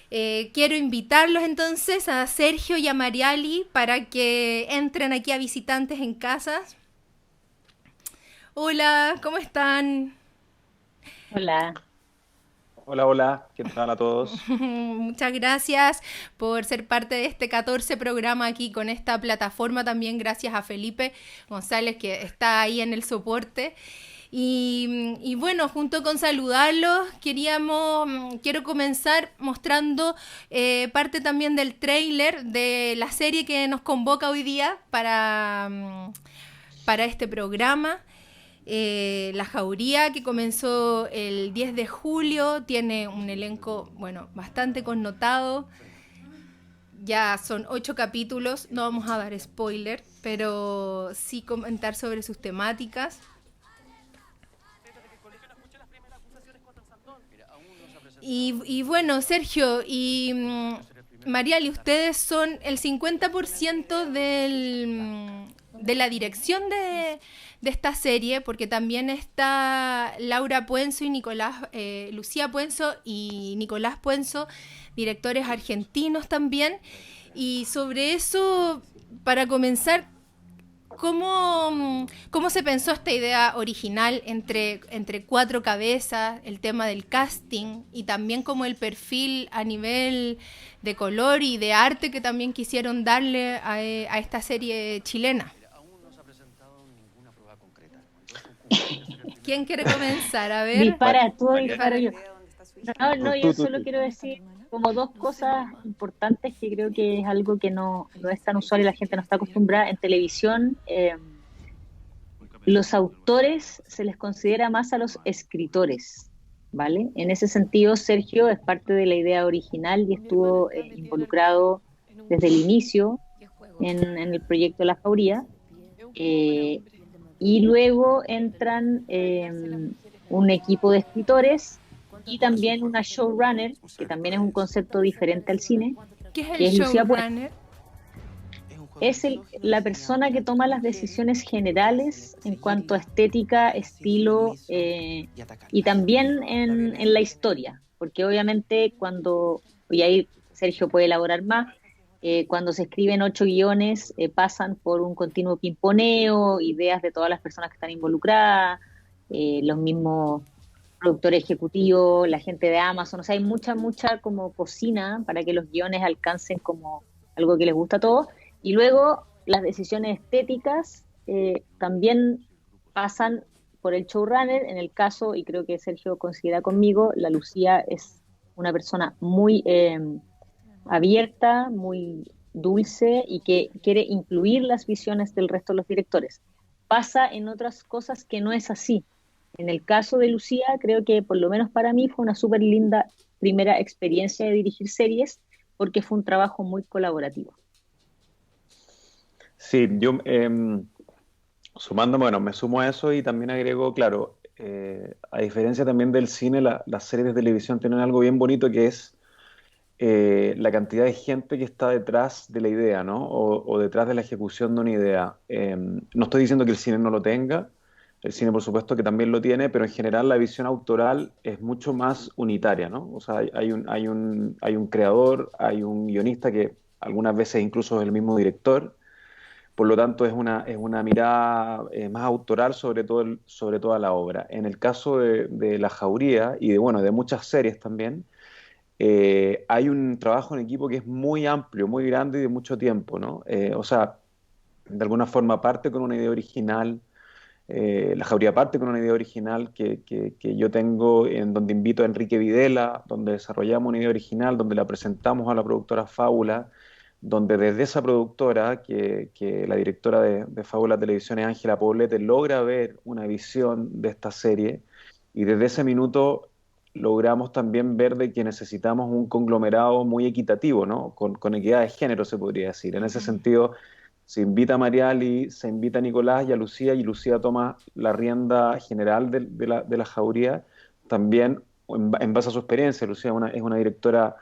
Quiero invitarlos entonces a Sergio y a Mariali para que entren aquí a visitantes en casas. Hola, ¿cómo están? Hola, Hola, hola, ¿qué tal a todos? Muchas gracias por ser parte de este 14 programa aquí con esta plataforma. También gracias a Felipe González que está ahí en el soporte. Y bueno, junto con saludarlos, quiero comenzar mostrando parte también del trailer de la serie que nos convoca hoy día para este programa. La Jauría, que comenzó el 10 de julio, tiene un elenco, bueno, bastante connotado. Ya son 8 capítulos, no vamos a dar spoiler, pero sí comentar sobre sus temáticas. Y bueno, Sergio y Mariali, ustedes son el 50% de la dirección de esta serie, porque también está Laura Puenzo y Lucía Puenzo y Nicolás Puenzo, directores argentinos también. Y sobre eso, para comenzar, ¿cómo se pensó esta idea original entre cuatro cabezas, el tema del casting y también como el perfil a nivel de color y de arte que también quisieron darle a esta serie chilena? ¿Quién quiere comenzar? A ver. dispara tú o María, disparo yo. No, no, yo solo tú. quiero decir como dos cosas importantes que creo que es algo que no es tan usual y la gente no está acostumbrada. En televisión, los autores se les considera más a los escritores, ¿vale? En ese sentido, Sergio es parte de la idea original y estuvo involucrado desde el inicio en el proyecto La Jauría. Eh, y luego entran un equipo de escritores y también una showrunner, que también es un concepto diferente al cine, ¿Qué es el que es Lucía Puente. showrunner? Es la persona que toma las decisiones generales en cuanto a estética, estilo y también en la historia, porque obviamente y ahí Sergio puede elaborar más, cuando se escriben 8 guiones pasan por un continuo pimponeo, ideas de todas las personas que están involucradas, los mismos productores ejecutivos, la gente de Amazon, o sea, hay mucha como cocina para que los guiones alcancen como algo que les gusta a todos. Y luego las decisiones estéticas también pasan por el showrunner. En el caso, y creo que Sergio coincida conmigo, la Lucía es una persona muy abierta, muy dulce y que quiere incluir las visiones del resto de los directores. Pasa en otras cosas que no es así. En el caso de Lucía, creo que por lo menos para mí fue una súper linda primera experiencia de dirigir series porque fue un trabajo muy colaborativo. Sí, yo sumando, bueno, me sumo a eso y también agrego, claro, a diferencia también del cine, las series de televisión tienen algo bien bonito que es la cantidad de gente que está detrás de la idea, ¿no? O detrás de la ejecución de una idea. No estoy diciendo que el cine no lo tenga, el cine por supuesto que también lo tiene, pero en general la visión autoral es mucho más unitaria, ¿no? O sea, hay un creador, hay un guionista que algunas veces incluso es el mismo director. Por lo tanto, es una mirada más autoral sobre sobre toda la obra. En el caso de La Jauría y de, bueno, de muchas series también, hay un trabajo en equipo que es muy amplio, muy grande y de mucho tiempo, ¿no? O sea, de alguna forma parte con una idea original, La Jauría parte con una idea original que yo tengo en donde invito a Enrique Videla, donde desarrollamos una idea original, donde la presentamos a la productora Fábula, donde desde esa productora, que la directora de Fábula Televisión es Ángela Poblete, logra ver una visión de esta serie y desde ese minuto logramos también ver de que necesitamos un conglomerado muy equitativo, ¿no? Con equidad de género, se podría decir. En ese sentido, se invita a Mariali, se invita a Nicolás y a Lucía, y Lucía toma la rienda general de la jauría, también en base a su experiencia. Lucía es una directora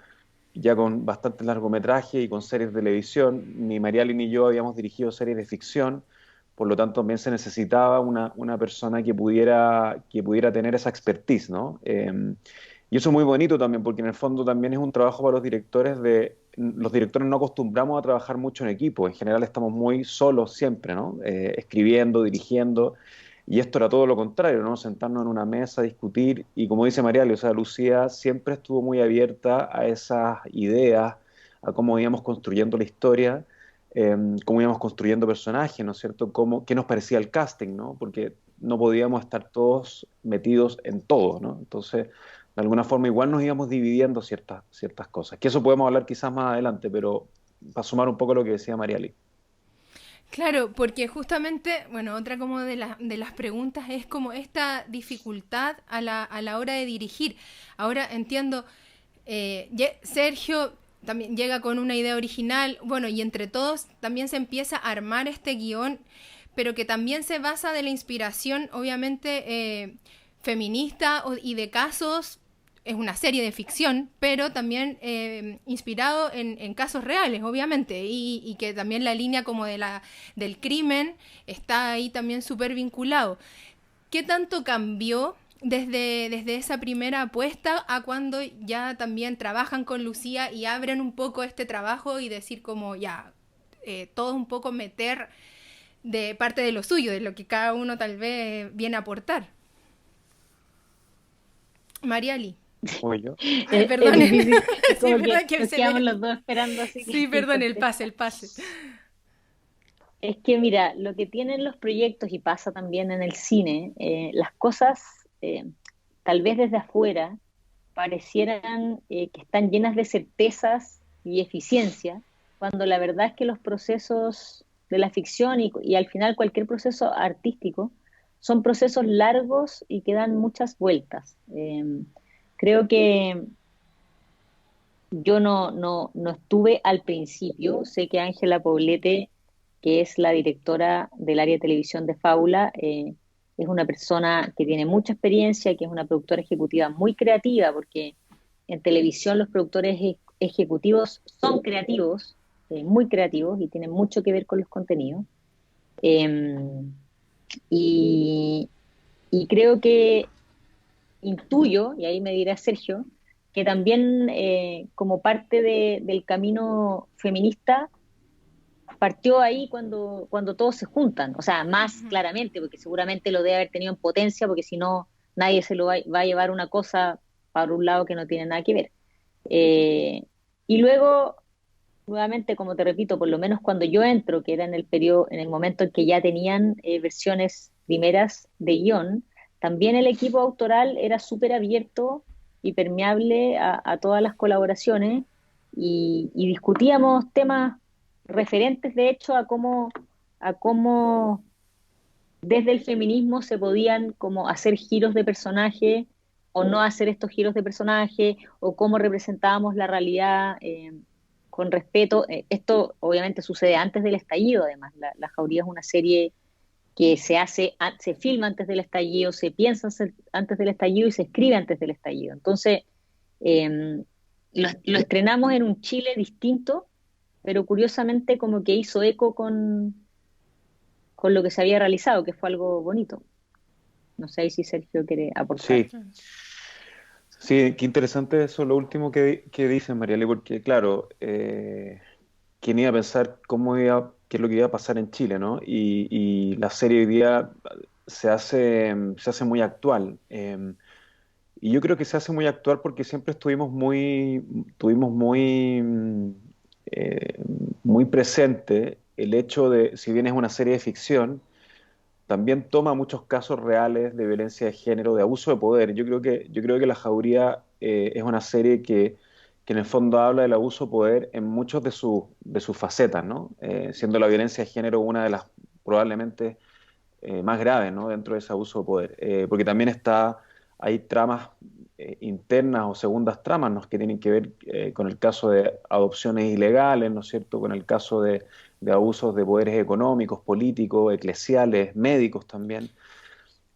ya con bastante largometraje y con series de televisión. Ni Mariali ni yo habíamos dirigido series de ficción, por lo tanto también se necesitaba una persona que pudiera tener esa expertise, ¿no? Y eso es muy bonito también, porque en el fondo también es un trabajo para los directores los directores no acostumbramos a trabajar mucho en equipo, en general estamos muy solos siempre, ¿no? Escribiendo, dirigiendo, y esto era todo lo contrario, ¿no? Sentarnos en una mesa, discutir, y como dice Mariale, o sea, Lucía siempre estuvo muy abierta a esas ideas, a cómo íbamos construyendo la historia, cómo íbamos construyendo personajes, ¿no es cierto? Qué nos parecía el casting, ¿no? Porque no podíamos estar todos metidos en todo, ¿no? Entonces, de alguna forma igual nos íbamos dividiendo ciertas cosas. Que eso podemos hablar quizás más adelante, pero para sumar un poco lo que decía Mariali. Claro, porque justamente, bueno, otra como de las preguntas es como esta dificultad a la hora de dirigir. Ahora entiendo, Sergio también llega con una idea original, bueno, y entre todos también se empieza a armar este guión, pero que también se basa de la inspiración, obviamente, feminista y de casos. Es una serie de ficción, pero también inspirado en casos reales, obviamente, y que también la línea como del crimen está ahí también súper vinculado. ¿Qué tanto cambió desde esa primera apuesta a cuando ya también trabajan con Lucía y abren un poco este trabajo y decir como ya, todo un poco meter de parte de lo suyo, de lo que cada uno tal vez viene a aportar? Mariali. ¿O yo? Ay, Es perdonen. difícil, es Sí, como es verdad que que nos se quedamos me... los dos esperando así Sí, que perdón, el conteste. pase, el pase. Es que mira, lo que tienen los proyectos y pasa también en el cine, las cosas tal vez desde afuera parecieran que están llenas de certezas y eficiencia, cuando la verdad es que los procesos de la ficción y al final cualquier proceso artístico son procesos largos y que dan muchas vueltas. Creo que yo no estuve al principio, sé que Ángela Poblete, que es la directora del área de televisión de Fábula, es una persona que tiene mucha experiencia, que es una productora ejecutiva muy creativa, porque en televisión los productores ejecutivos son creativos, muy creativos y tienen mucho que ver con los contenidos. Eh, y, y creo que intuyo, y ahí me dirá Sergio, que también como parte del camino feminista partió ahí cuando todos se juntan, o sea, más Ujú. claramente, porque seguramente lo debe haber tenido en potencia, porque si no, nadie se lo va a llevar una cosa para un lado que no tiene nada que ver. Eh, y luego, nuevamente, como te repito, por lo menos cuando yo entro, que era en el periodo, en el momento en que ya tenían versiones primeras de guión, también el equipo autoral era súper abierto y permeable a todas las colaboraciones y discutíamos temas referentes, de hecho, a cómo desde el feminismo se podían como hacer giros de personaje o no hacer estos giros de personaje, o cómo representábamos la realidad con respeto. Esto obviamente sucede antes del estallido, además. La Jauría es una serie que se filma antes del estallido, se piensa antes del estallido y se escribe antes del estallido. Entonces, eh, lo estrenamos en un Chile distinto, pero curiosamente como que hizo eco con lo que se había realizado, que fue algo bonito. No sé si Sergio quiere aportar. Sí, sí, qué interesante eso, lo último que dice Mariale, porque claro, quién iba a pensar qué es lo que iba a pasar en Chile, ¿no? Y la serie hoy día se hace muy actual. Y yo creo que se hace muy actual porque siempre tuvimos eh, muy presente el hecho de, si bien es una serie de ficción, también toma muchos casos reales de violencia de género, de abuso de poder. Yo creo que La Jauría es una serie que en el fondo habla del abuso de poder en muchos de sus facetas, ¿no? Siendo la violencia de género una de las probablemente más graves, ¿no? Dentro de ese abuso de poder. Porque también hay tramas internas o segundas tramas, ¿no? Que tienen que ver con el caso de adopciones ilegales, ¿no es cierto? Con el caso de abusos de poderes económicos, políticos, eclesiales, médicos también.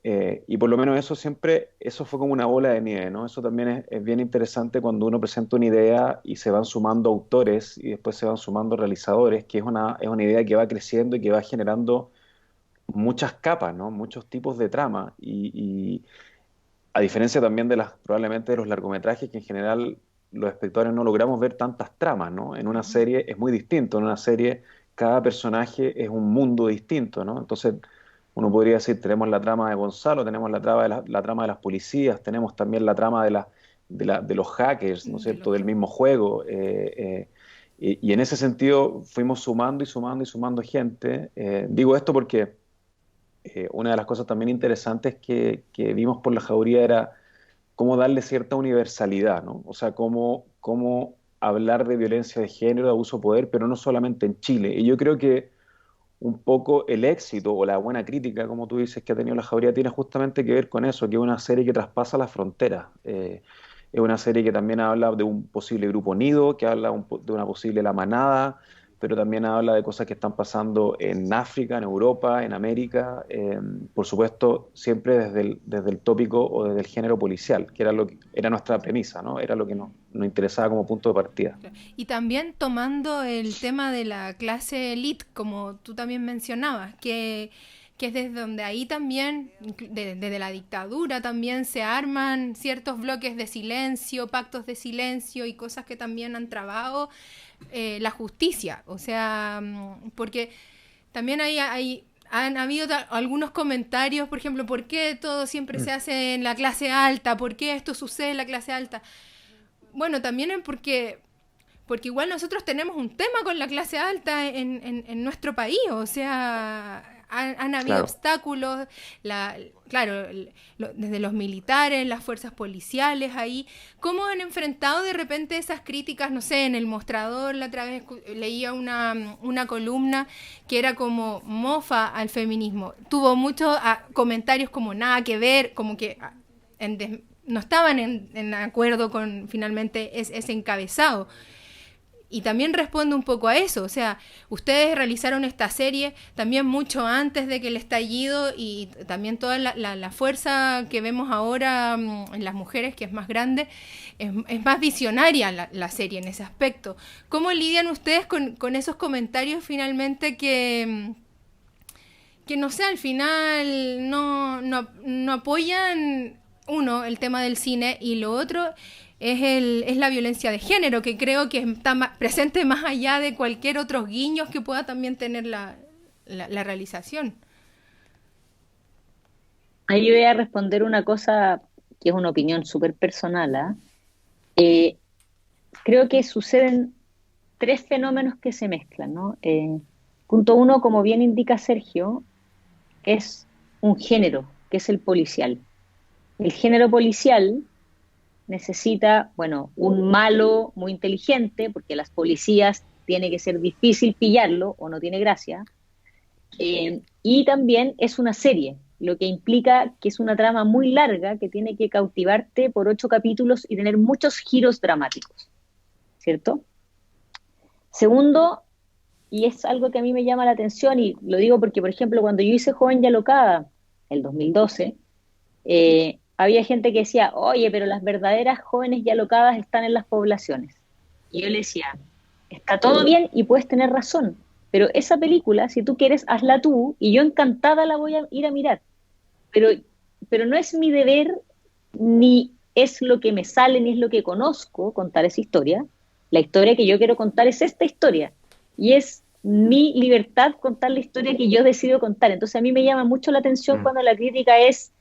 Y por lo menos eso fue como una bola de nieve, ¿no? Eso también es bien interesante cuando uno presenta una idea y se van sumando autores y después se van sumando realizadores, que es una idea que va creciendo y que va generando muchas capas, ¿no? Muchos tipos de trama. a diferencia también probablemente de los largometrajes, que en general los espectadores no logramos ver tantas tramas, ¿no? En una serie es muy distinto, en una serie cada personaje es un mundo distinto, ¿no? Entonces, uno podría decir, tenemos la trama de Gonzalo, tenemos la trama de las policías, tenemos también la trama de los hackers, ¿no es cierto?, del mismo juego. Y en ese sentido fuimos sumando y sumando y sumando gente. Digo esto porque una de las cosas también interesantes que vimos por La Jauría era cómo darle cierta universalidad, ¿no? O sea, cómo hablar de violencia de género, de abuso de poder, pero no solamente en Chile. Y yo creo que un poco el éxito o la buena crítica, como tú dices, que ha tenido La Jauría, tiene justamente que ver con eso, que es una serie que traspasa las fronteras. Es una serie que también habla de un posible grupo nido, que habla de una posible la manada, pero también habla de cosas que están pasando en África, en Europa, en América, por supuesto, siempre desde el tópico o desde el género policial, que era nuestra premisa, ¿no? Era lo que nos interesaba como punto de partida. Y también tomando el tema de la clase elite, como tú también mencionabas, que es desde donde ahí también, desde la dictadura también se arman ciertos bloques de silencio, pactos de silencio y cosas que también han trabado la justicia. O sea, porque también han habido algunos comentarios, por ejemplo, ¿por qué todo siempre se hace en la clase alta? ¿Por qué esto sucede en la clase alta? Bueno, también es porque igual nosotros tenemos un tema con la clase alta en nuestro país, o sea, han habido Claro. obstáculos, claro, desde los militares, las fuerzas policiales ahí, ¿cómo han enfrentado de repente esas críticas? No sé, en El Mostrador la otra vez leía una columna que era como mofa al feminismo, tuvo muchos comentarios como nada que ver, como que no estaban en acuerdo con finalmente ese encabezado. Y también responde un poco a eso, o sea, ustedes realizaron esta serie también mucho antes de que el estallido y también toda la fuerza que vemos ahora en las mujeres, que es más grande, es más visionaria la serie en ese aspecto. ¿Cómo lidian ustedes con esos comentarios finalmente que no sé, al final no apoyan, uno, el tema del cine, y lo otro es la violencia de género, que creo que está presente más allá de cualquier otros guiños que pueda también tener la realización? Ahí voy a responder una cosa que es una opinión súper personal, ¿ah? Eh, Creo que suceden tres fenómenos que se mezclan, ¿no? Punto uno, como bien indica Sergio, es un género, que es el policial. El género policial necesita, bueno, un malo muy inteligente, porque las policías tiene que ser difícil pillarlo o no tiene gracia, y también es una serie, lo que implica que es una trama muy larga que tiene que cautivarte por 8 capítulos y tener muchos giros dramáticos, ¿cierto? Segundo, y es algo que a mí me llama la atención, y lo digo porque, por ejemplo, cuando yo hice Joven y Alocada, el 2012, había gente que decía, oye, pero las verdaderas jóvenes y alocadas están en las poblaciones. Y yo le decía, está todo bien y puedes tener razón, pero esa película, si tú quieres, hazla tú y yo encantada la voy a ir a mirar. Pero, pero no es mi deber, ni es lo que me sale, ni es lo que conozco contar esa historia. La historia que yo quiero contar es esta historia. Y es mi libertad contar la historia que yo decido contar. Entonces a mí me llama mucho la atención cuando la crítica es,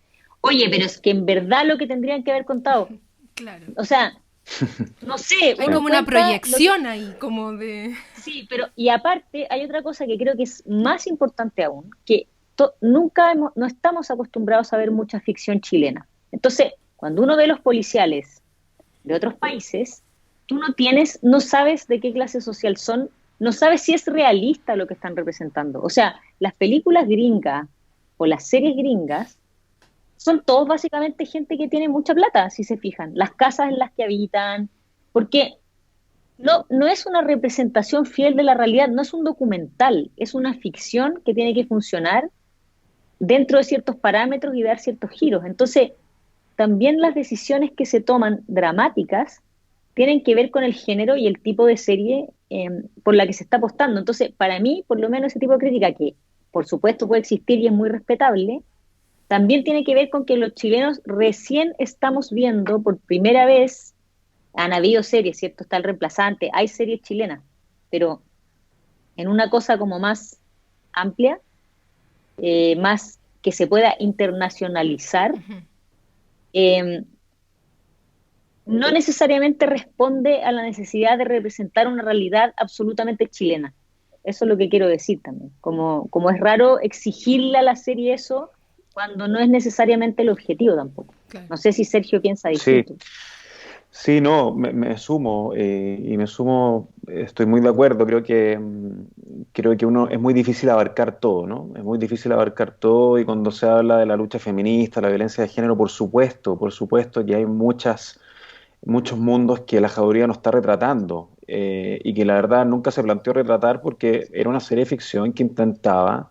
oye, pero es que en verdad lo que tendrían que haber contado. Claro. O sea, no sé. Hay como una proyección ahí, como de... Sí, pero y aparte hay otra cosa que creo que es más importante aún, que nunca no estamos acostumbrados a ver mucha ficción chilena. Entonces, cuando uno ve los policiales de otros países, tú no sabes de qué clase social son, no sabes si es realista lo que están representando. O sea, las películas gringas o las series gringas son todos básicamente gente que tiene mucha plata, si se fijan, las casas en las que habitan, porque no es una representación fiel de la realidad, no es un documental, es una ficción que tiene que funcionar dentro de ciertos parámetros y dar ciertos giros. Entonces, también las decisiones que se toman dramáticas tienen que ver con el género y el tipo de serie por la que se está apostando. Entonces, para mí, por lo menos ese tipo de crítica, que por supuesto puede existir y es muy respetable, también tiene que ver con que los chilenos recién estamos viendo por primera vez, han habido series, ¿cierto? Está El Reemplazante, hay series chilenas, pero en una cosa como más amplia, más que se pueda internacionalizar, Ujú. eh, no necesariamente responde a la necesidad de representar una realidad absolutamente chilena. Eso es lo que quiero decir también. Como es raro exigirle a la serie eso cuando no es necesariamente el objetivo tampoco. Claro. No sé si Sergio piensa Sí, distinto. sí, no, me sumo y me sumo, estoy muy de acuerdo, creo que uno es muy difícil abarcar todo, ¿no? Es muy difícil abarcar todo y cuando se habla de la lucha feminista, la violencia de género, por supuesto que hay muchos mundos que la Jauría no está retratando y que la verdad nunca se planteó retratar porque era una serie de ficción que intentaba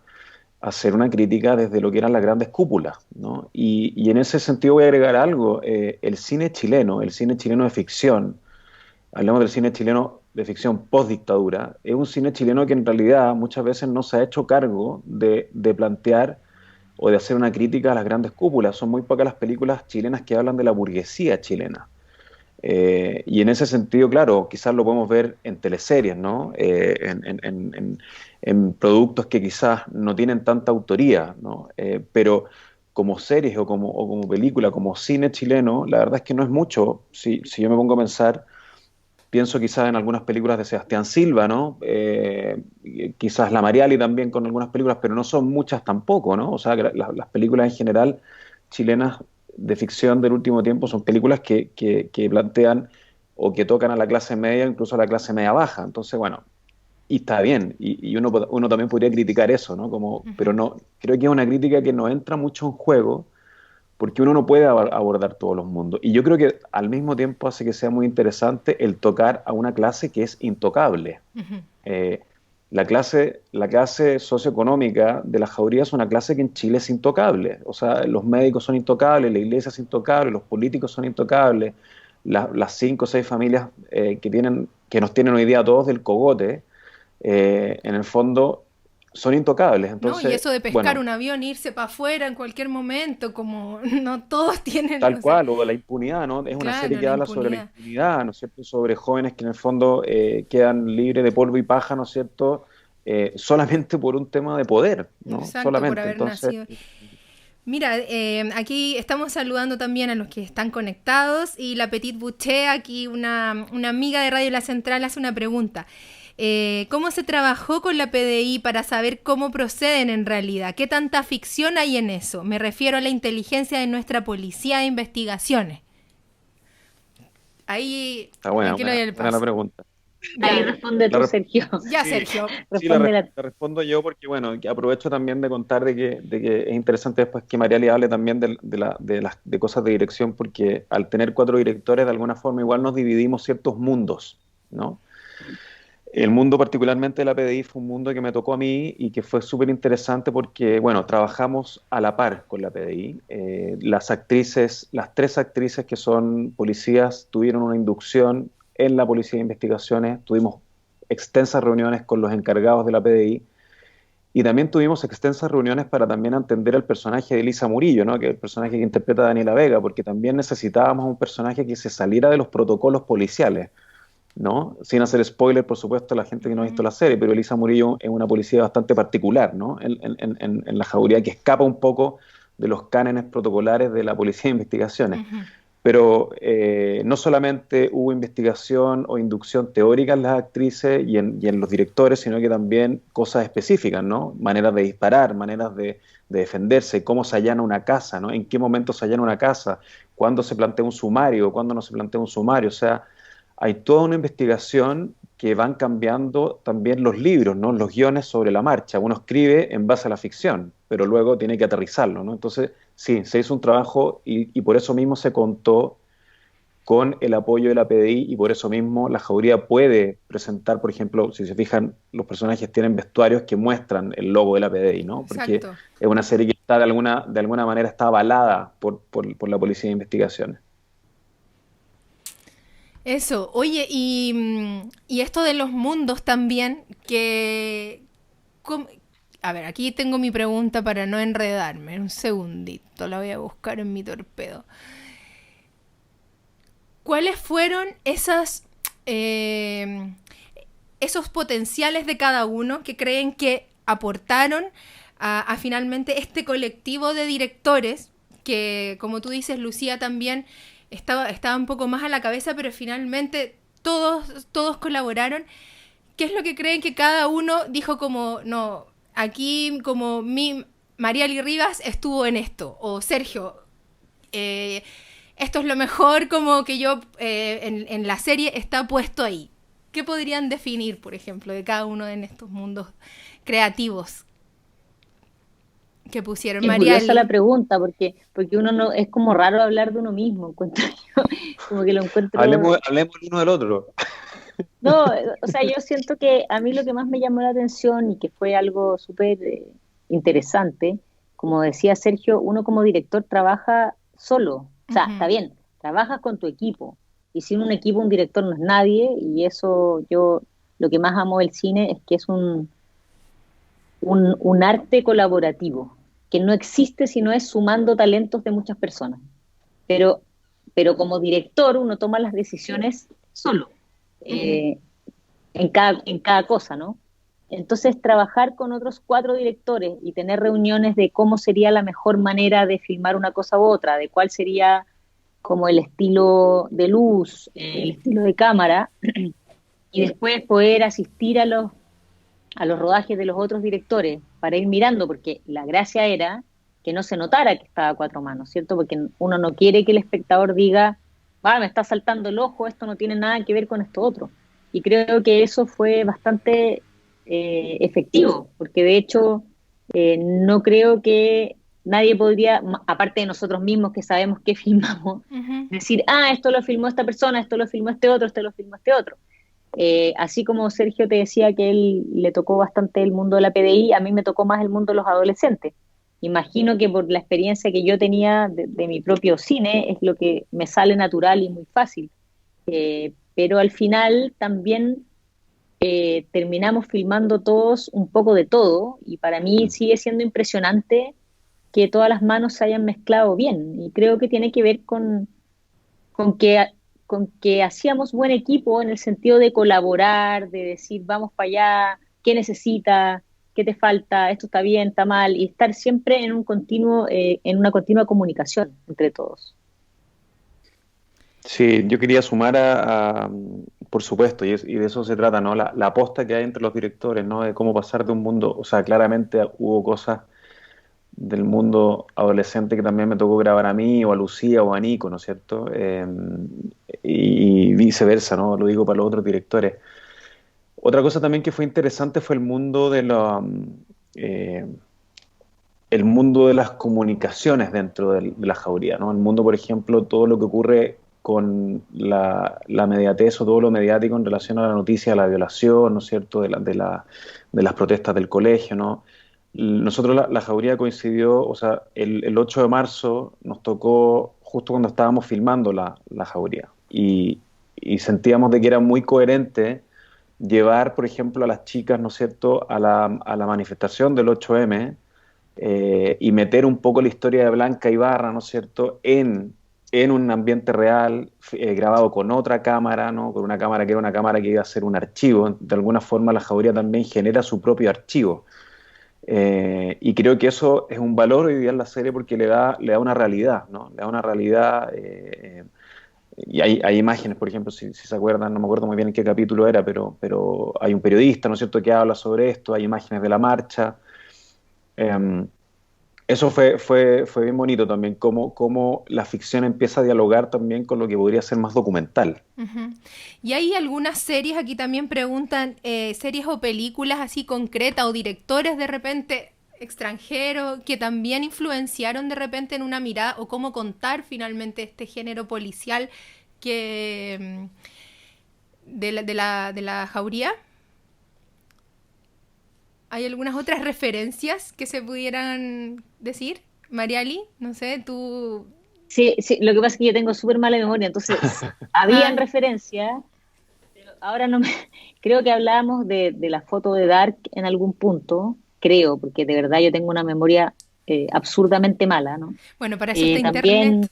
hacer una crítica desde lo que eran las grandes cúpulas, ¿no? Y en ese sentido voy a agregar algo, el cine chileno de ficción, hablemos del cine chileno de ficción post-dictadura, es un cine chileno que en realidad muchas veces no se ha hecho cargo de plantear o de hacer una crítica a las grandes cúpulas. Son muy pocas las películas chilenas que hablan de la burguesía chilena. Y en ese sentido, claro, quizás lo podemos ver en teleseries, ¿no? En productos que quizás no tienen tanta autoría, ¿no? Pero como series o como película, como cine chileno, la verdad es que no es mucho. Si yo me pongo a pensar, pienso quizás en algunas películas de Sebastián Silva, ¿no? Quizás La Mariali también con algunas películas, pero no son muchas tampoco, ¿no? O sea, que las películas en general chilenas de ficción del último tiempo son películas que plantean o que tocan a la clase media, incluso a la clase media baja. Entonces, bueno, y está bien, y uno también podría criticar eso, ¿no? Pero no, creo que es una crítica que no entra mucho en juego porque uno no puede abordar todos los mundos. Y yo creo que al mismo tiempo hace que sea muy interesante el tocar a una clase que es intocable. Ujú. Eh, la clase socioeconómica de la Jauría es una clase que en Chile es intocable. O sea, los médicos son intocables, la iglesia es intocable, los políticos son intocables, las cinco o seis familias que nos tienen hoy día a todos del cogote, en el fondo son intocables. ¿No? Y Entonces, eso de pescar bueno, un avión, irse para afuera en cualquier momento, como no todos tienen, tal o sea, cual, o de la impunidad, ¿no? Es una serie claro, que la habla sobre la impunidad. impunidad, ¿no es cierto? Sobre jóvenes que en el fondo quedan libres de polvo y paja, ¿no es cierto? Solamente por un tema de poder, ¿no? Exacto, por Solamente. haber Entonces, nacido. Mira, aquí estamos saludando también a los que están conectados y la Petit Boucher, aquí una amiga de Radio La Central hace una pregunta. ¿Cómo se trabajó con la PDI para saber cómo proceden en realidad? ¿Qué tanta ficción hay en eso? Me refiero a la inteligencia de nuestra policía de investigaciones. Ahí, está buena, aquí le doy buena, el buena la paso. pregunta. Ahí Ya, responde La tú, res- Sergio. ya, sí, Sergio. sí, Respóndela. la respondo yo porque, bueno, que aprovecho también de contar de que es interesante después que Mariali hable también de cosas de dirección, porque al tener cuatro directores, de alguna forma igual nos dividimos ciertos mundos, ¿no? El mundo particularmente de la PDI fue un mundo que me tocó a mí y que fue súper interesante porque, bueno, trabajamos a la par con la PDI. Las tres actrices que son policías tuvieron una inducción en la Policía de Investigaciones, tuvimos extensas reuniones con los encargados de la PDI y también tuvimos extensas reuniones para también entender el personaje de Elisa Murillo, ¿no? Que es el personaje que interpreta Daniela Vega, porque también necesitábamos un personaje que se saliera de los protocolos policiales, ¿no? Sin hacer spoiler, por supuesto, a la gente que no ha visto Ujú, la serie, pero Elisa Murillo es una policía bastante particular, ¿no? En la Jauría que escapa un poco de los cánones protocolares de la Policía de Investigaciones. ujú. Pero no solamente hubo investigación o inducción teórica en las actrices y en los directores, sino que también cosas específicas, ¿no? Maneras de disparar, maneras de defenderse, cómo se allana una casa, ¿no? En qué momento se allana una casa, cuándo se plantea un sumario, cuándo no se plantea un sumario. O sea, hay toda una investigación que van cambiando también los libros, ¿no? Los guiones sobre la marcha. Uno escribe en base a la ficción, pero luego tiene que aterrizarlo, ¿no? Entonces, sí, se hizo un trabajo y por eso mismo se contó con el apoyo de la PDI y por eso mismo la Jauría puede presentar, por ejemplo, si se fijan, los personajes tienen vestuarios que muestran el logo de la PDI, ¿no? Porque Exacto. es una serie que está de alguna manera está avalada por la Policía de Investigaciones. Eso, oye, y esto de los mundos también, que com- A ver, aquí tengo mi pregunta para no enredarme. Un segundito, la voy a buscar en mi torpedo. ¿Cuáles fueron esos potenciales de cada uno que creen que aportaron a finalmente este colectivo de directores que, como tú dices, Lucía también estaba un poco más a la cabeza, pero finalmente todos colaboraron? ¿Qué es lo que creen que cada uno dijo como, no, aquí como Mariali Rivas estuvo en esto, o Sergio, esto es lo mejor como que yo en la serie está puesto ahí? ¿Qué podrían definir, por ejemplo, de cada uno en estos mundos creativos que pusieron? Es Mariali. curiosa la pregunta, porque uno no, es como raro hablar de uno mismo, encuentro yo, como que lo encuentro... Hablemos el uno del otro. No, o sea, yo siento que a mí lo que más me llamó la atención y que fue algo súper interesante, como decía Sergio, uno como director trabaja solo, o sea, está bien, trabajas con tu equipo, y sin un equipo un director no es nadie, y eso yo lo que más amo del cine es que es un arte colaborativo, que no existe si no es sumando talentos de muchas personas, pero, pero como director uno toma las decisiones solo. En cada cosa, ¿no? Entonces, trabajar con otros 4 directores y tener reuniones de cómo sería la mejor manera de filmar una cosa u otra, de cuál sería como el estilo de luz, el estilo de cámara, y después poder asistir a los rodajes de los otros directores para ir mirando, porque la gracia era que no se notara que estaba a 4 manos, ¿cierto? Porque uno no quiere que el espectador diga, me está saltando el ojo, esto no tiene nada que ver con esto otro. Y creo que eso fue bastante efectivo, porque de hecho no creo que nadie podría, aparte de nosotros mismos que sabemos qué filmamos, decir, esto lo filmó esta persona, esto lo filmó este otro, esto lo filmó este otro. Así como Sergio te decía que él le tocó bastante el mundo de la PDI, a mí me tocó más el mundo de los adolescentes. Imagino que por la experiencia que yo tenía de mi propio cine es lo que me sale natural y muy fácil. Pero al final también terminamos filmando todos un poco de todo, y para mí sigue siendo impresionante que todas las manos se hayan mezclado bien, y creo que tiene que ver con que hacíamos buen equipo en el sentido de colaborar, de decir vamos para allá, qué necesitas, qué te falta, esto está bien, está mal, y estar siempre en en una continua comunicación entre todos. Sí, yo quería sumar por supuesto, y de eso se trata, ¿no? La aposta que hay entre los directores, ¿no? De cómo pasar de un mundo, o sea, claramente hubo cosas del mundo adolescente que también me tocó grabar a mí, o a Lucía, o a Nico, ¿no es cierto? Y viceversa, ¿no? Lo digo para los otros directores. Otra cosa también que fue interesante fue el mundo de las comunicaciones dentro de la jauría, ¿no? El mundo, por ejemplo, todo lo que ocurre con la mediatez o todo lo mediático en relación a la noticia de la violación, ¿no es cierto?, de las protestas del colegio, ¿no? Nosotros la jauría coincidió, o sea, el 8 de marzo nos tocó justo cuando estábamos filmando la jauría, y sentíamos de que era muy coherente llevar, por ejemplo, a las chicas, ¿no es cierto?, a la manifestación del 8M, y meter un poco la historia de Blanca Ibarra, ¿no es cierto?, en un ambiente real, grabado con otra cámara, ¿no?, con una cámara que era una cámara que iba a ser un archivo. De alguna forma la jauría también genera su propio archivo. Y creo que eso es un valor hoy día en la serie, porque le da una realidad, ¿no? Le da una realidad, y hay imágenes, por ejemplo, si se acuerdan, no me acuerdo muy bien en qué capítulo era, pero hay un periodista, ¿no es cierto?, que habla sobre esto, hay imágenes de la marcha. Eso fue bien bonito también, cómo la ficción empieza a dialogar también con lo que podría ser más documental. Y hay algunas series, aquí también preguntan, series o películas así concretas o directores de repente extranjeros que también influenciaron de repente en una mirada o cómo contar finalmente este género policial que de la jauría. ¿Hay algunas otras referencias que se pudieran decir? Mariali, no sé, tú... Sí, lo que pasa es que yo tengo súper mala memoria, entonces habían referencias, pero ahora no me... Creo que hablábamos de la foto de Dark en algún punto, creo, porque de verdad yo tengo una memoria absurdamente mala, ¿no? Bueno, para eso está También internet.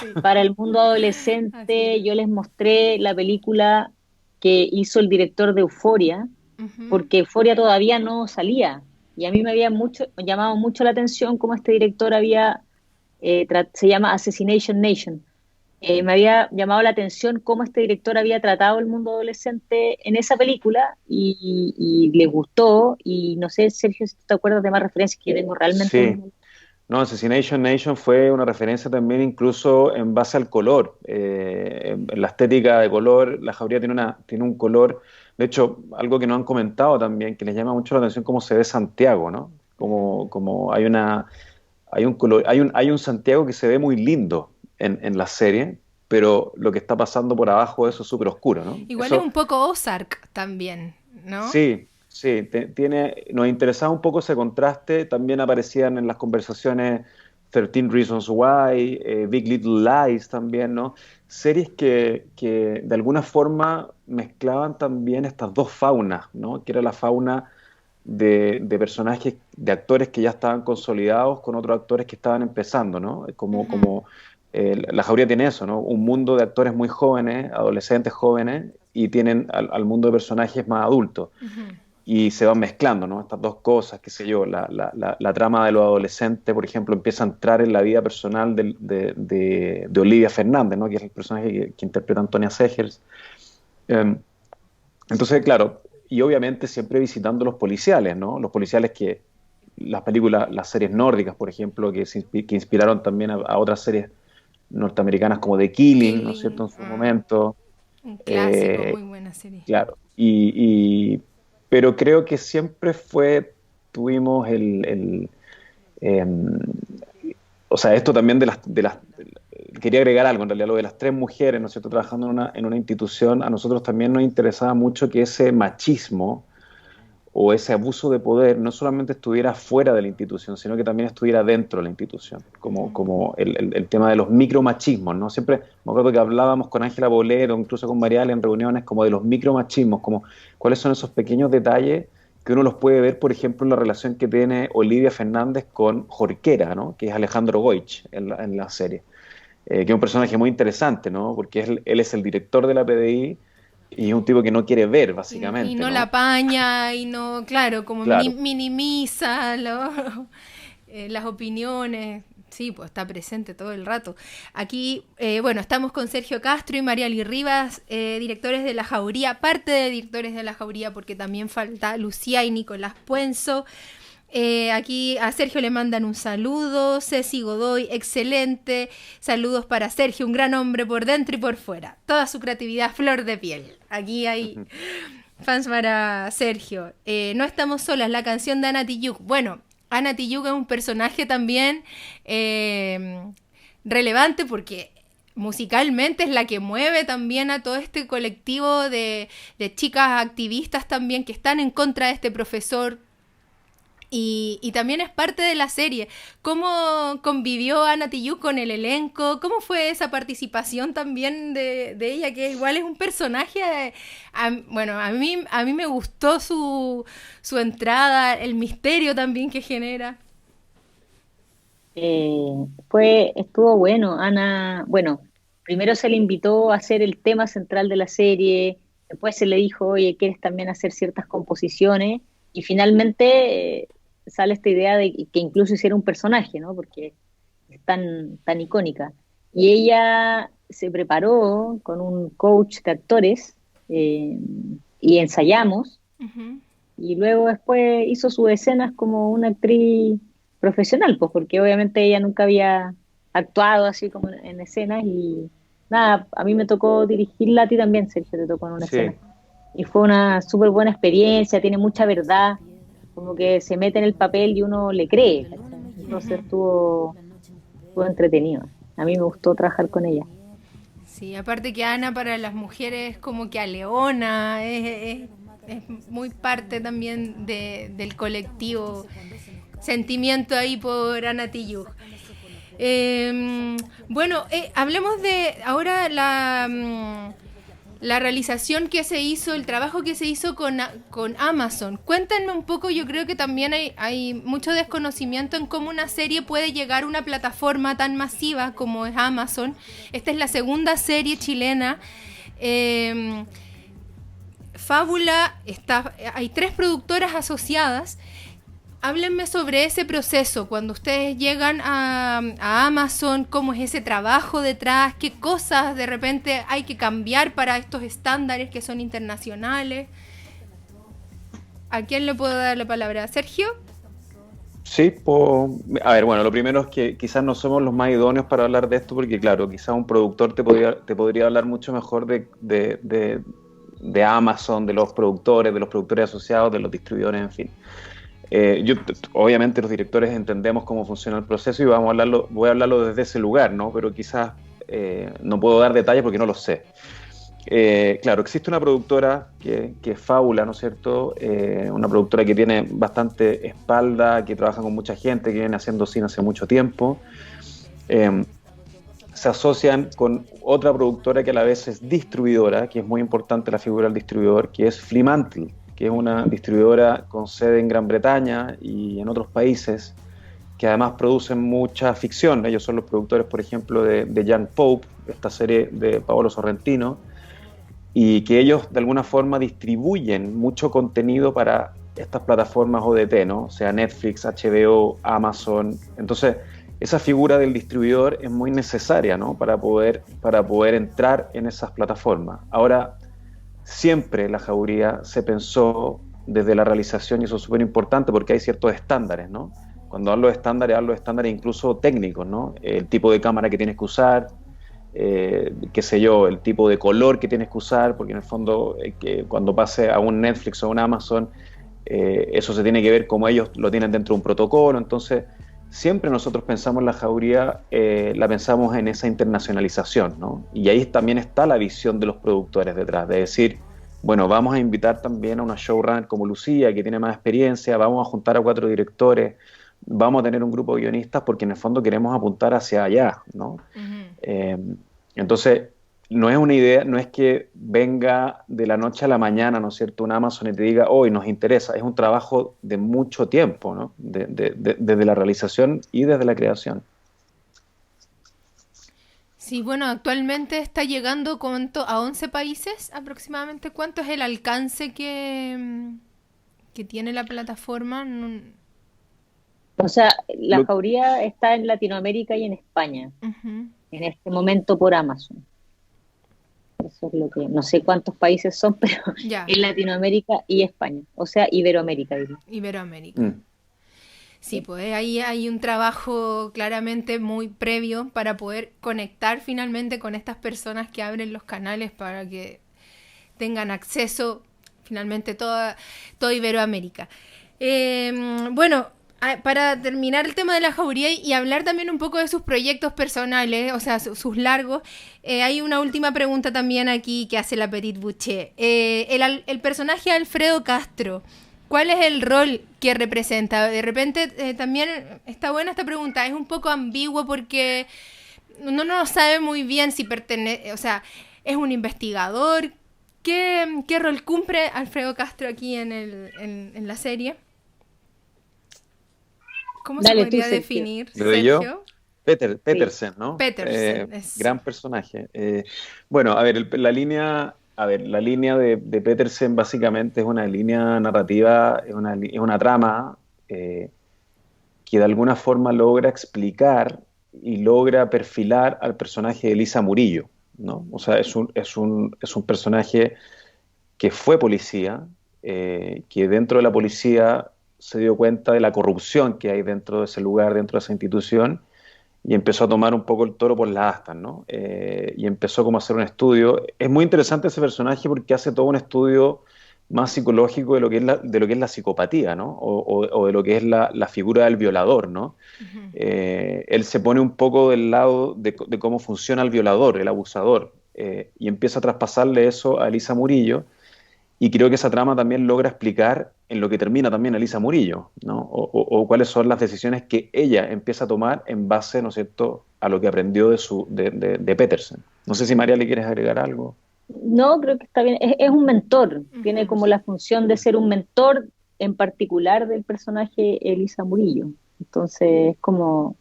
Sí. para el mundo Así adolescente, es. yo les mostré la película que hizo el director de Euforia, Ujú, porque Euforia todavía no salía. Y a mí me había llamado mucho la atención cómo este director se llama Assassination Nation. Me había llamado la atención cómo este director había tratado el mundo adolescente en esa película y le gustó. Y no sé, Sergio, si tú te acuerdas de más referencias que yo tengo realmente. Sí, no, Assassination Nation fue una referencia también incluso en base al color, en la estética de color. La Jauría tiene un color, de hecho, algo que nos han comentado también, que les llama mucho la atención cómo se ve Santiago, ¿no? Como hay un color, hay un Santiago que se ve muy lindo en la serie, pero lo que está pasando por abajo de eso es súper oscuro, ¿no? igual es Eso un poco Ozark también, ¿no? sí, sí, nos interesaba un poco ese contraste. También aparecían en las conversaciones 13 Reasons Why, Big Little Lies también, ¿no? Series que de alguna forma mezclaban también estas dos faunas, ¿no? Que era la fauna de personajes, de actores que ya estaban consolidados con otros actores que estaban empezando, ¿no? Ujú, La Jauría tiene eso, ¿no? Un mundo de actores muy jóvenes, adolescentes jóvenes, y tienen al mundo de personajes más adultos. ujú. Y se van mezclando, ¿no? Estas dos cosas, qué sé yo, la trama de los adolescentes, por ejemplo, empieza a entrar en la vida personal de Olivia Fernández, ¿no? Que es el personaje que interpreta Antonia Segers. Eh, entonces, claro, y obviamente siempre visitando los policiales, ¿no? Los policiales que las películas, las series nórdicas, por ejemplo, que inspiraron también a otras series norteamericanas como The Killing, ¿no es cierto?, Killing, en su momento. un clásico, Eh, muy buena serie. claro, pero creo que siempre tuvimos em, o sea, esto también quería agregar algo, en realidad, lo de las tres mujeres, ¿no es cierto?, trabajando en una institución, a nosotros también nos interesaba mucho que ese machismo o ese abuso de poder no solamente estuviera fuera de la institución, sino que también estuviera dentro de la institución, como el tema de los micromachismos, ¿no? Siempre me acuerdo que hablábamos con Ángela Bolero, incluso con Mariale en reuniones, como de los micromachismos, como cuáles son esos pequeños detalles que uno los puede ver, por ejemplo, en la relación que tiene Olivia Fernández con Jorquera, ¿no? Que es Alejandro Goich en la serie, que es un personaje muy interesante, ¿no? Porque él es el director de la PDI y es un tipo que no quiere ver, Y básicamente, no la ¿no? apaña, y no, claro, como Claro. minimiza las opiniones. Sí, pues está presente todo el rato. Aquí, bueno, estamos con Sergio Castro y Mariali Rivas, directores de La Jauría, parte de directores de La Jauría, porque también falta Lucía y Nicolás Puenzo. Aquí a Sergio le mandan un saludo, Ceci Godoy, excelente, saludos para Sergio, un gran hombre por dentro y por fuera, toda su creatividad flor de piel. Aquí hay fans para Sergio. No estamos solas, la canción de Ana Tijoux. Bueno, Ana Tijoux es un personaje también relevante porque musicalmente es la que mueve también a todo este colectivo de chicas activistas también que están en contra de este profesor y también es parte de la serie. ¿Cómo convivió Ana Tijoux con el elenco? ¿Cómo fue esa participación también de ella? Que igual es un personaje... bueno, a mí me gustó su entrada, el misterio también que genera. Estuvo bueno. Ana, bueno, primero se le invitó a hacer el tema central de la serie, después se le dijo, oye, ¿quieres también hacer ciertas composiciones? Y finalmente sale esta idea de que incluso hiciera un personaje, ¿no? Porque es tan icónica. Y ella se preparó con un coach de actores y ensayamos Ujú. y luego después hizo sus escenas como una actriz profesional, pues porque obviamente ella nunca había actuado así como en escenas y nada, a mí me tocó dirigirla, a ti también, Sergio, te tocó en una escena. Sí, Y fue una súper buena experiencia, tiene mucha verdad, como que se mete en el papel y uno le cree, ¿cachai? Entonces Ujú. estuvo entretenido. A mí me gustó trabajar con ella. Sí, aparte que Ana para las mujeres como que a Leona es muy parte también del colectivo. Sentimiento ahí por Ana Tijoux. Bueno, hablemos de ahora la realización que se hizo, el trabajo que se hizo con Amazon. Cuéntenme un poco, yo creo que también hay mucho desconocimiento en cómo una serie puede llegar a una plataforma tan masiva como es Amazon. Esta es la segunda serie chilena. Fábula, hay 3 productoras asociadas. Háblenme sobre ese proceso, cuando ustedes llegan a Amazon, cómo es ese trabajo detrás, qué cosas de repente hay que cambiar para estos estándares que son internacionales. ¿A quién le puedo dar la palabra? ¿Sergio? Sí, a ver, bueno, lo primero es que quizás no somos los más idóneos para hablar de esto, porque claro, quizás un productor te podría hablar mucho mejor de Amazon, de los productores asociados, de los distribuidores, en fin. Obviamente los directores entendemos cómo funciona el proceso y voy a hablarlo desde ese lugar, ¿no? Pero quizás no puedo dar detalles porque no lo sé. Claro, existe una productora que es Fábula, ¿no es cierto? Una productora que tiene bastante espalda, que trabaja con mucha gente, que viene haciendo cine hace mucho tiempo. Se asocian con otra productora que a la vez es distribuidora, que es muy importante la figura del distribuidor, que es Fremantle, que es una distribuidora con sede en Gran Bretaña y en otros países, que además producen mucha ficción. Ellos son los productores, por ejemplo, de Young Pope, esta serie de Paolo Sorrentino, y que ellos de alguna forma distribuyen mucho contenido para estas plataformas ODT, ¿no? O sea, Netflix, HBO, Amazon. Entonces, esa figura del distribuidor es muy necesaria, ¿no? Para poder entrar en esas plataformas. Ahora, siempre la Jauría se pensó desde la realización, y eso es súper importante porque hay ciertos estándares, ¿no? Cuando hablo de estándares incluso técnicos, ¿no? El tipo de cámara que tienes que usar, qué sé yo, el tipo de color que tienes que usar, porque en el fondo que cuando pase a un Netflix o a un Amazon, eso se tiene que ver como ellos lo tienen dentro de un protocolo. Entonces, siempre nosotros pensamos la Jauría, la pensamos en esa internacionalización, ¿no? Y ahí también está la visión de los productores detrás, de decir, bueno, vamos a invitar también a una showrunner como Lucía, que tiene más experiencia, vamos a juntar a 4 directores, vamos a tener un grupo de guionistas, porque en el fondo queremos apuntar hacia allá, ¿no? Uh-huh. Entonces, no es una idea, no es que venga de la noche a la mañana, ¿no es cierto?, un Amazon y te diga, hoy nos interesa. Es un trabajo de mucho tiempo, ¿no? Desde la realización y desde la creación. Sí, bueno, actualmente está llegando a 11 países aproximadamente. ¿Cuánto es el alcance que tiene la plataforma? O sea, la Jauría está en Latinoamérica y en España, uh-huh, en este momento por Amazon. Eso es lo que, no sé cuántos países son, pero ya, en Latinoamérica y España, o sea, Iberoamérica. Iberoamérica. Sí, pues ahí hay un trabajo claramente muy previo para poder conectar finalmente con estas personas que abren los canales para que tengan acceso finalmente toda Iberoamérica. Bueno, para terminar el tema de la Jauría y hablar también un poco de sus proyectos personales, o sea, sus largos, hay una última pregunta también aquí que hace la Petit Boucher. El personaje Alfredo Castro, ¿cuál es el rol que representa? De repente también está buena esta pregunta, es un poco ambiguo porque uno no sabe muy bien si pertenece, o sea, es un investigador. ¿Qué rol cumple Alfredo Castro aquí en la serie? ¿Cómo se podría definir, Sergio? Petersen, ¿no? Petersen. Gran personaje. Bueno, a ver, la línea de Petersen básicamente es una línea narrativa, es una trama que de alguna forma logra explicar y logra perfilar al personaje de Elisa Murillo, ¿no? O sea, es un personaje que fue policía, que dentro de la policía se dio cuenta de la corrupción que hay dentro de ese lugar, dentro de esa institución, y empezó a tomar un poco el toro por las astas, ¿no? Y empezó como a hacer un estudio. Es muy interesante ese personaje porque hace todo un estudio más psicológico de lo que es la psicopatía, ¿no? O de lo que es la figura del violador, ¿no? Uh-huh. Él se pone un poco del lado de cómo funciona el violador, el abusador, y empieza a traspasarle eso a Elisa Murillo. Y creo que esa trama también logra explicar en lo que termina también Elisa Murillo, ¿no? O cuáles son las decisiones que ella empieza a tomar en base, ¿no es cierto?, a lo que aprendió de Petersen. No sé si María le quieres agregar algo. No, creo que está bien. Es un mentor, tiene Ujú. como la función de ser un mentor en particular del personaje Elisa Murillo. Entonces, es como,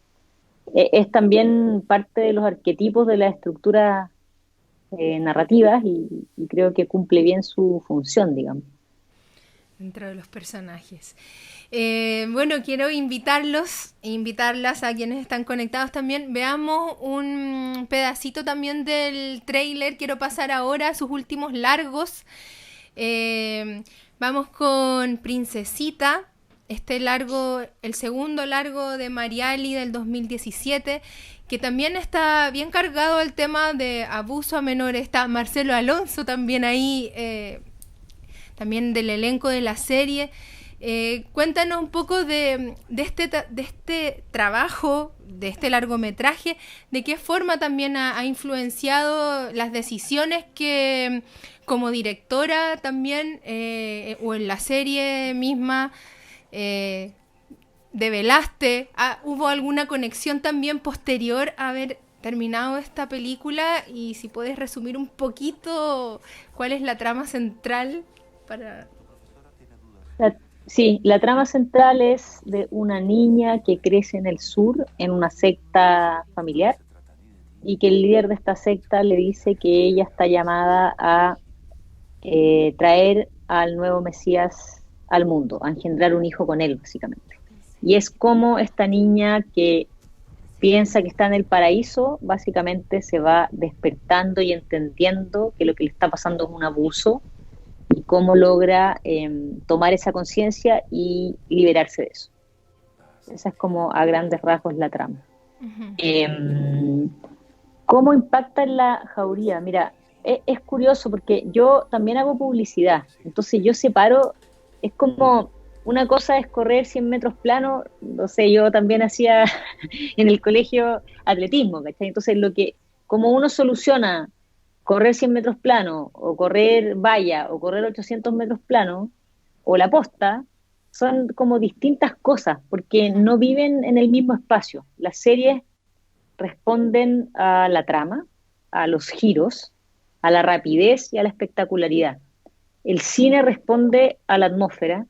es también parte de los arquetipos de la estructura narrativas y creo que cumple bien su función, digamos. Dentro de los personajes. Bueno, quiero invitarlas a quienes están conectados también. Veamos un pedacito también del trailer. Quiero pasar ahora a sus últimos largos. Vamos con Princesita. Este largo, el segundo largo de Mariali del 2017, que también está bien cargado el tema de abuso a menores. Está Marcelo Alonso también ahí, también del elenco de la serie. Cuéntanos un poco de este trabajo, de este largometraje, de qué forma también ha influenciado las decisiones que como directora también, o en la serie misma, eh, develaste. ¿Hubo alguna conexión también posterior a haber terminado esta película? Y si puedes resumir un poquito cuál es la trama central para... La- sí, la trama central es de una niña que crece en el sur, en una secta familiar, y que el líder de esta secta le dice que ella está llamada a traer al nuevo Mesías al mundo, a engendrar un hijo con él, básicamente. Y es como esta niña que piensa que está en el paraíso, básicamente se va despertando y entendiendo que lo que le está pasando es un abuso y cómo logra tomar esa conciencia y liberarse de eso. Esa es como a grandes rasgos la trama. Uh-huh. Eh, ¿Cómo impacta en la jauría? Mira, es curioso porque yo también hago publicidad, entonces yo separo, es como una cosa es correr 100 metros plano, no sé, yo también hacía en el colegio atletismo, ¿cachai? Entonces como uno soluciona correr 100 metros plano o correr valla o correr 800 metros plano o la posta, son como distintas cosas porque Uh-huh. no viven en el mismo espacio. Las series responden a la trama, a los giros, a la rapidez y a la espectacularidad. El cine responde a la atmósfera,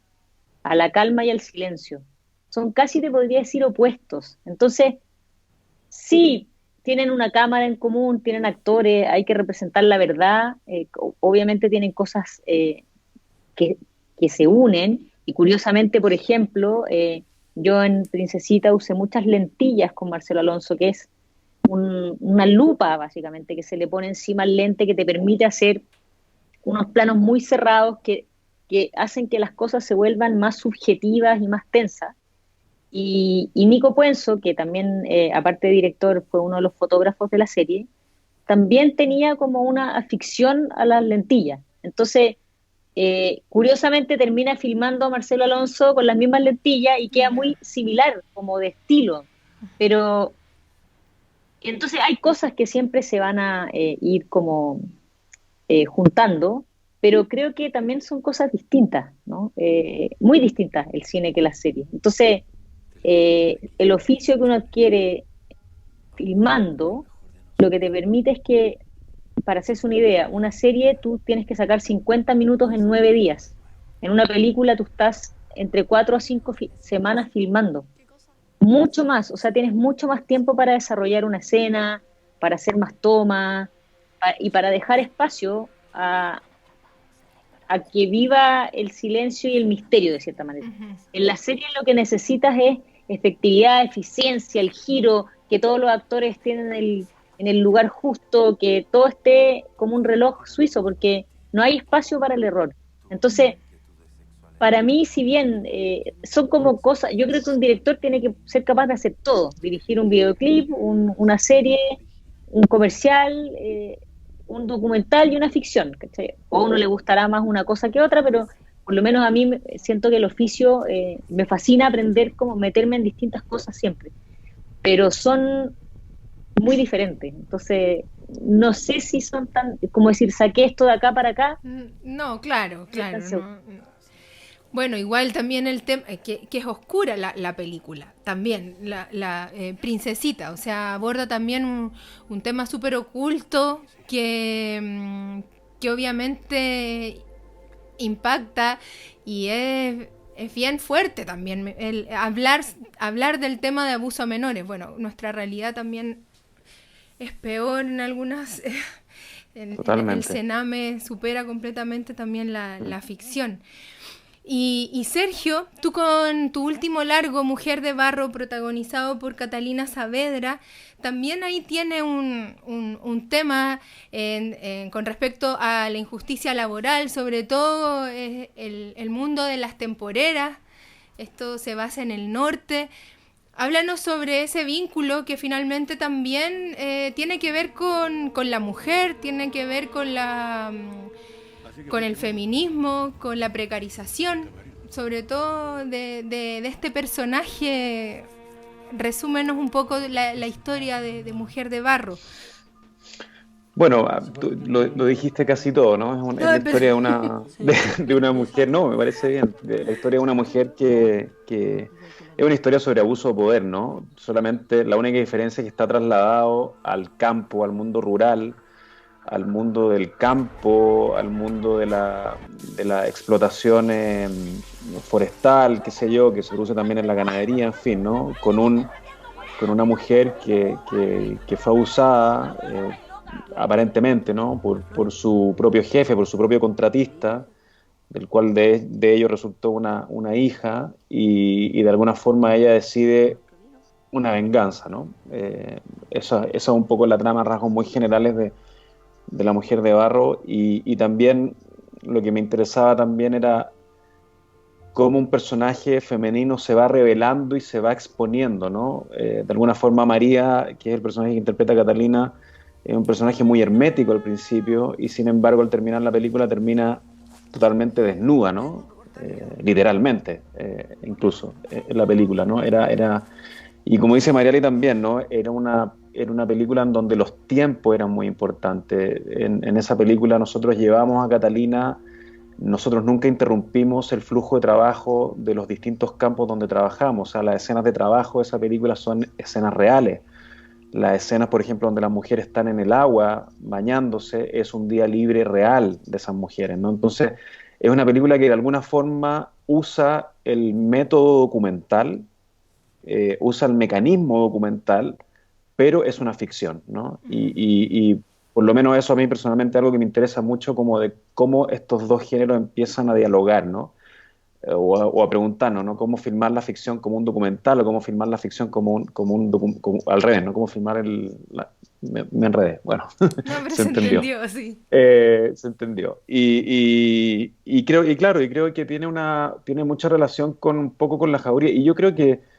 a la calma y al silencio. Son casi, te podría decir, opuestos. Entonces, sí, tienen una cámara en común, tienen actores, hay que representar la verdad, obviamente tienen cosas que, que, se unen, y curiosamente, por ejemplo, yo en Princesita usé muchas lentillas con Marcelo Alonso, que es una lupa básicamente que se le pone encima al lente que te permite hacer unos planos muy cerrados que hacen que las cosas se vuelvan más subjetivas y más tensas. Y Nico Puenzo, que también, aparte de director, fue uno de los fotógrafos de la serie, también tenía como una afición a las lentillas. Entonces, curiosamente termina filmando a Marcelo Alonso con las mismas lentillas y queda Ya. muy similar como de estilo, pero entonces hay cosas que siempre se van a ir como juntando, pero creo que también son cosas distintas, ¿no? Muy distintas el cine que las series. Entonces, el oficio que uno adquiere filmando, lo que te permite es que, para hacerse una idea, una serie tú tienes que sacar 50 minutos en 9 días. En una película tú estás entre 4 a 5 semanas filmando. Mucho más, o sea, tienes mucho más tiempo para desarrollar una escena, para hacer más tomas y para dejar espacio a que viva el silencio y el misterio de cierta manera. Uh-huh. En la serie lo que necesitas es efectividad, eficiencia, el giro, que todos los actores estén en el lugar justo, que todo esté como un reloj suizo, porque no hay espacio para el error. Entonces, para mí, si bien son como cosas, yo creo que un director tiene que ser capaz de hacer todo, dirigir un videoclip, una serie, un comercial, un documental y una ficción, ¿cachai? O a uno le gustará más una cosa que otra, pero por lo menos a mí siento que el oficio me fascina aprender cómo meterme en distintas cosas siempre, pero son muy diferentes, entonces no sé si son tan, como decir, saqué esto de acá para acá, No, claro, no es tan claro, seguro. no. Bueno, igual también el tema, que es oscura la película, también, la princesita, o sea, aborda también un tema súper oculto que que obviamente impacta y es bien fuerte también el hablar del tema de abuso a menores. Bueno, nuestra realidad también es peor en algunas. El Sename supera completamente también la ficción. Y Sergio, tú con tu último largo, Mujer de Barro, protagonizado por Catalina Saavedra, también ahí tiene un tema con respecto a la injusticia laboral, sobre todo el mundo de las temporeras. Esto se basa en el norte. Háblanos sobre ese vínculo que finalmente también tiene que ver con la mujer, tiene que ver con el feminismo, con la precarización, sobre todo de este personaje. Resúmenos un poco la historia de Mujer de Barro. Bueno, tú lo dijiste casi todo, ¿no? Es la historia de una mujer, no, me parece bien, la historia de una mujer que es una historia sobre abuso de poder, ¿no? Solamente la única diferencia es que está trasladado al campo, al mundo rural, al mundo del campo, al mundo de la explotación forestal, qué sé yo, que se produce también en la ganadería, en fin, ¿no? Con una mujer que fue abusada, aparentemente, ¿no? Por su propio jefe, por su propio contratista, del cual de ello resultó una hija, y de alguna forma ella decide una venganza, ¿no? Esa es un poco la trama, rasgos muy generales de La Mujer de Barro, y también lo que me interesaba también era cómo un personaje femenino se va revelando y se va exponiendo, ¿no? De alguna forma María, que es el personaje que interpreta Catalina, es un personaje muy hermético al principio, y sin embargo al terminar la película termina totalmente desnuda, ¿no? Literalmente, incluso, en la película, ¿no? Y como dice Mariali también, ¿no? Era una película en donde los tiempos eran muy importantes. En esa película nosotros llevamos a Catalina, nosotros nunca interrumpimos el flujo de trabajo de los distintos campos donde trabajamos. O sea, las escenas de trabajo de esa película son escenas reales. Las escenas, por ejemplo, donde las mujeres están en el agua bañándose, es un día libre real de esas mujeres, ¿no? Entonces, es una película que de alguna forma usa el método documental, usa el mecanismo documental, pero es una ficción, ¿no? Y por lo menos eso a mí personalmente es algo que me interesa mucho, como de cómo estos dos géneros empiezan a dialogar, ¿no? O a preguntarnos, ¿no? Cómo filmar la ficción como un documental, o cómo filmar la ficción al revés, ¿no? Cómo filmar me enredé, bueno, No, pero se entendió, sí. Se entendió. Creo que tiene mucha relación un poco con la jauría, y yo creo que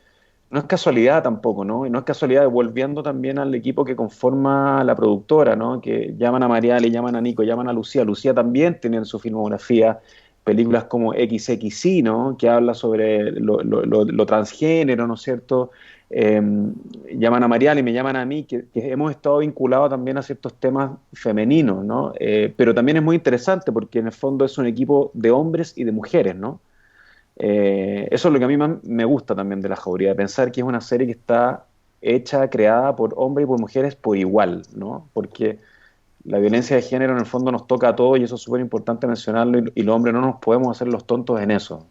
no es casualidad tampoco, ¿no? Y no es casualidad, volviendo también al equipo que conforma la productora, ¿no? Que llaman a Mariale, llaman a Nico, llaman a Lucía. Lucía también tiene en su filmografía películas como XXI, ¿no? Que habla sobre lo transgénero, ¿no es cierto? Llaman a Mariale y me llaman a mí, que hemos estado vinculados también a ciertos temas femeninos, ¿no? Pero también es muy interesante porque en el fondo es un equipo de hombres y de mujeres, ¿no? Eso es lo que a mí más me gusta también de La Jauría, de pensar que es una serie que está hecha, creada por hombres y por mujeres por igual, ¿no? Porque la violencia de género en el fondo nos toca a todos, y eso es súper importante mencionarlo, y los hombres no nos podemos hacer los tontos en eso.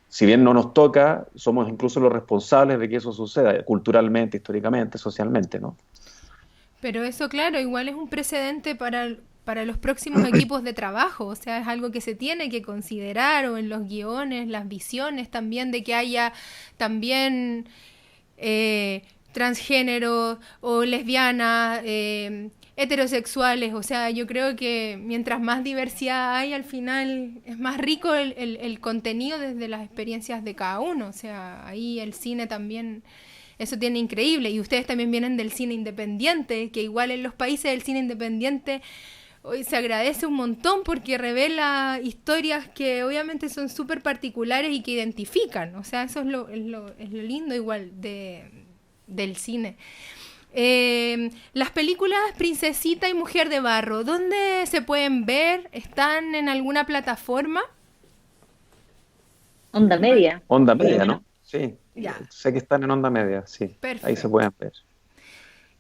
Si bien no nos toca, somos incluso los responsables de que eso suceda, culturalmente, históricamente, socialmente, ¿no? Pero eso, claro, igual es un precedente para los próximos equipos de trabajo, o sea, es algo que se tiene que considerar, o en los guiones, las visiones también, de que haya también transgénero o lesbianas, heterosexuales. O sea, yo creo que mientras más diversidad hay, al final es más rico el contenido desde las experiencias de cada uno. O sea, ahí el cine también, eso tiene increíble. Y ustedes también vienen del cine independiente, que igual en los países del cine independiente hoy se agradece un montón porque revela historias que obviamente son súper particulares y que identifican. O sea, eso es lo lindo igual del cine. Las películas Princesita y Mujer de Barro, ¿dónde se pueden ver? ¿Están en alguna plataforma? Onda Media. Onda Media, ¿no? Sí, ya. Sé que están en Onda Media, sí. Perfecto. Ahí se pueden ver.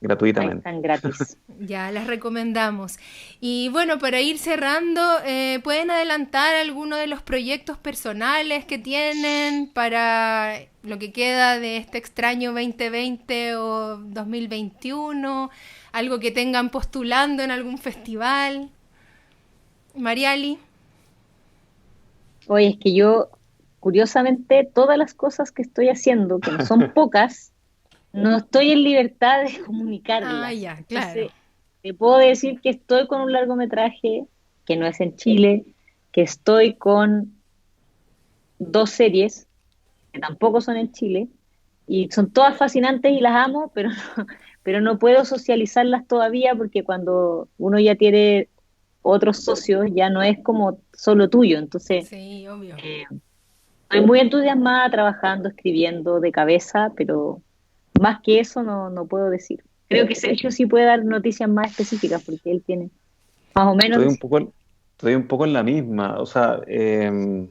gratuitamente. Están gratis. Ya, las recomendamos. Y bueno, para ir cerrando, ¿pueden adelantar alguno de los proyectos personales que tienen para lo que queda de este extraño 2020 o 2021? ¿Algo que tengan postulando en algún festival? Mariali. Oye, es que yo, curiosamente, todas las cosas que estoy haciendo, que no son pocas, no estoy en libertad de Ah, comunicarlas. ya, claro. Entonces, te puedo decir que estoy con un largometraje que no es en Chile, que estoy con 2 series que tampoco son en Chile, y son todas fascinantes y las amo, pero pero no puedo socializarlas todavía porque cuando uno ya tiene otros socios ya no es como solo tuyo. Entonces, Sí, obvio. estoy muy entusiasmada trabajando, escribiendo de cabeza, pero más que eso no puedo decir. Creo que Sergio sí puede dar noticias más específicas porque él tiene más o Estoy un menos. poco, estoy un poco en la misma, o sea, de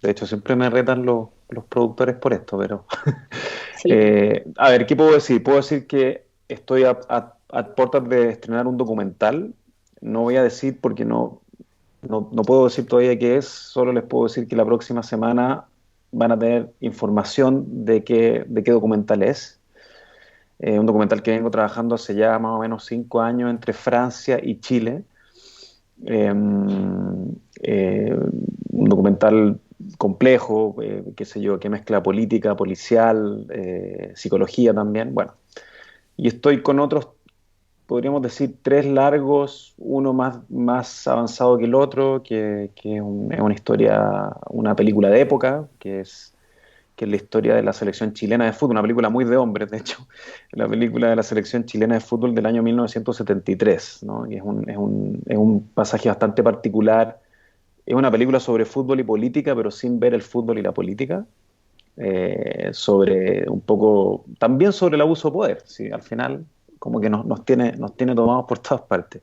hecho siempre me retan los productores por esto, pero Sí, a ver, ¿qué puedo decir? Puedo decir que estoy a puertas de estrenar un documental. No voy a decir porque no puedo decir todavía qué es, solo les puedo decir que la próxima semana van a tener información de qué documental es. Un documental que vengo trabajando hace ya más o menos 5 años entre Francia y Chile. Eh, un documental complejo, qué sé yo, que mezcla política, policial, psicología también. Bueno, y estoy con otros, podríamos decir, 3 largos, uno más avanzado que el otro, que es una historia, una película de época, que es la historia de la selección chilena de fútbol, una película muy de hombres, de hecho, la película de la selección chilena de fútbol del año 1973, ¿no? Y es un pasaje bastante particular. Es una película sobre fútbol y política, pero sin ver el fútbol y la política. Sobre un poco, también sobre el abuso de poder, ¿sí? Al final, como que nos tiene tomados por todas partes.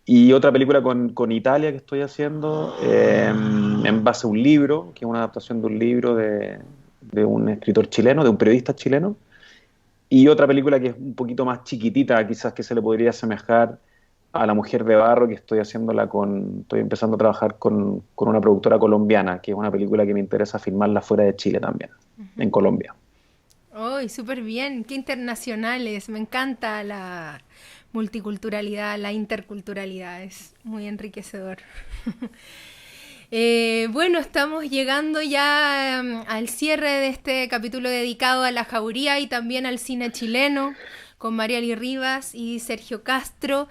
Y otra película con Italia que estoy haciendo, en base a un libro, que es una adaptación de un libro de un escritor chileno, de un periodista chileno. Y otra película que es un poquito más chiquitita, quizás que se le podría asemejar a La Mujer de Barro, que estoy empezando a trabajar con una productora colombiana, que es una película que me interesa filmarla fuera de Chile también, en Colombia. ¡Uy, súper bien! ¡Qué internacionales! Me encanta la multiculturalidad, la interculturalidad. Es muy enriquecedor. Bueno, estamos llegando ya al cierre de este capítulo dedicado a la jauría y también al cine chileno con Mariali Rivas y Sergio Castro.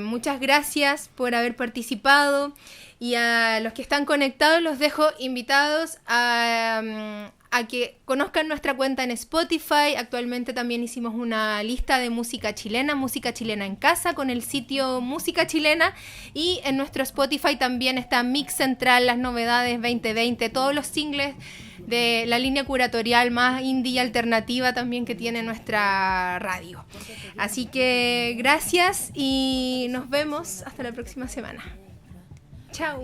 Muchas gracias por haber participado y a los que están conectados los dejo invitados a que conozcan nuestra cuenta en Spotify. Actualmente también hicimos una lista de música chilena en casa con el sitio Música Chilena, y en nuestro Spotify también está Mix Central, las novedades 2020, todos los singles de la línea curatorial más indie y alternativa también que tiene nuestra radio. Así que gracias y nos vemos hasta la próxima semana. Chao.